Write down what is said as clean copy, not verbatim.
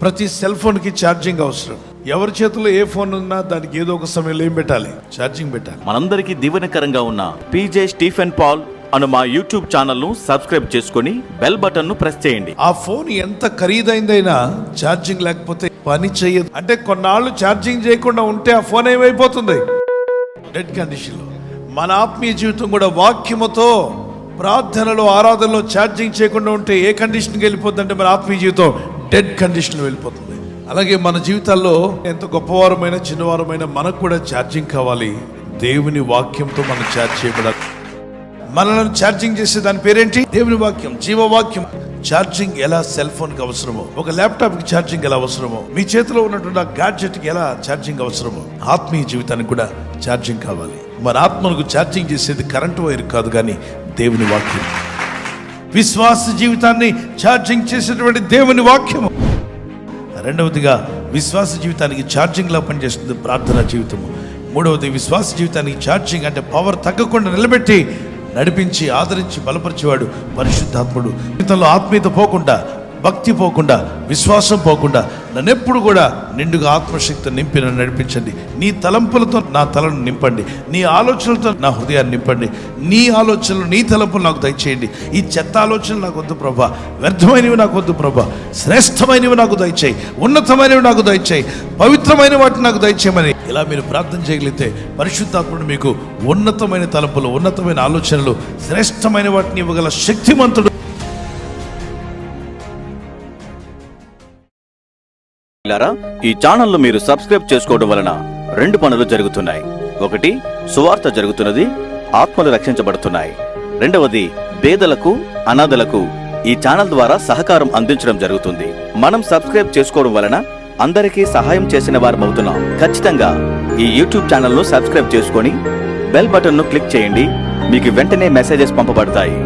ప్రతి సెల్ ఫోన్కి ఛార్జింగ్ అవసరం. ఎవరి చేతిలో ఏ ఫోన్ ఉన్నా దానికి ఏదో ఒక సమయంలో ఏం పెట్టాలి? ఛార్జింగ్ పెట్టాలి. మనందరికీ దీవెనకరంగా ఉన్న పీజే స్టీఫెన్ పాల్ అను మా యూట్యూబ్ ఛానల్ ను సబ్స్క్రైబ్ చేసుకుని బెల్ బటన్ ను ప్రెస్ చేయండి. ఆ ఫోన్ ఎంత ఖరీదైందైనా ఛార్జింగ్ లేకపోతే పని చేయదు. అంటే కొన్నాళ్ళు ఛార్జింగ్ చేయకుండా ఉంటే ఆ ఫోన్ ఏమైపోతుంది? డెడ్ కండిషన్ లో. మన ఆత్మీయ జీవితం కూడా వాక్యముతో, ప్రార్థనలో, ఆరాధనలో ఛార్జింగ్ చేయకుండా ఉంటే ఏ కండిషన్కి వెళ్ళిపోతుంది అంటే మన ఆత్మీయ జీవితం డెడ్ కండిషన్లో వెళ్ళిపోతుంది. అలాగే మన జీవితాల్లో ఎంత గొప్పవారమైన చిన్నవారమైన మనకు కూడా ఛార్జింగ్ కావాలి. దేవుని వాక్యంతో మనం ఛార్జ్ చేయబడాలి. మనల్ని ఛార్జింగ్ చేసే దాని పేరేంటి? దేవుని వాక్యం, జీవవాక్యం. ఛార్జింగ్ ఎలా సెల్ ఫోన్కి అవసరమో, ఒక ల్యాప్టాప్కి ఛార్జింగ్ ఎలా అవసరమో, మీ చేతిలో ఉన్నటువంటి ఆ గ్యాడ్జెట్కి ఎలా ఛార్జింగ్ అవసరమో, ఆత్మీయ జీవితానికి కూడా ఛార్జింగ్ కావాలి. మన ఆత్మకు ఛార్జింగ్ చేసేది కరెంటు వైర్ కాదు, కానీ దేవుని వాక్యం. విశ్వాస జీవితాన్ని ఛార్జింగ్ చేసేటువంటి దేవుని వాక్యము. రెండవదిగా విశ్వాస జీవితానికి ఛార్జింగ్ లా పనిచేస్తుంది ప్రార్థనా జీవితము. మూడవది విశ్వాస జీవితానికి ఛార్జింగ్ అంటే పవర్ తగ్గకుండా నిలబెట్టి నడిపించి ఆదరించి బలపరిచేవాడు పరిశుద్ధాత్ముడు. జీవితంలో ఆత్మీయత పోకుండా, భక్తి పోకుండా, విశ్వాసం పోకుండా నన్నెప్పుడు కూడా నిండుగా ఆత్మశక్తి నింపి నన్ను నడిపించండి. నీ తలంపులతో నా తలను నింపండి, నీ ఆలోచనలతో నా హృదయాన్ని నింపండి. నీ ఆలోచనలు, నీ తలంపులు నాకు దయచేయండి. ఈ చెత్త ఆలోచనలు నాకు వద్దు ప్రభా, వ్యర్థమైనవి నాకు వద్దు ప్రభా, శ్రేష్టమైనవి నాకు దయచేయి, ఉన్నతమైనవి నాకు దయచేయి, పవిత్రమైన వాటిని నాకు దయచేయమని ఇలా మీరు ప్రార్థన చేయగలిగితే పరిశుద్ధాత్ముడు మీకు ఉన్నతమైన తలంపులు, ఉన్నతమైన ఆలోచనలు, శ్రేష్టమైన వాటిని ఇవ్వగల శక్తిమంతుడు. ఈ ఛానల్ మీరు సబ్స్క్రైబ్ చేసుకోవడం వలన 2 పనులు జరుగుతున్నాయి. ఒకటి, సువార్త జరుగుతున్నది, ఆత్మలు రక్షించబడుతున్నాయి. రెండవది, పేదలకు, అనాథలకు ఈ ఛానల్ ద్వారా సహకారం అందించడం జరుగుతుంది. మనం సబ్స్క్రైబ్ చేసుకోవడం వలన అందరికీ సహాయం చేసిన వారం అవుతున్నాం. ఖచ్చితంగా ఈ యూట్యూబ్ ఛానల్ ను సబ్స్క్రైబ్ చేసుకొని బెల్ బటన్ ను క్లిక్ చేయండి. మీకు వెంటనే మెసేజెస్ పంపబడతాయి.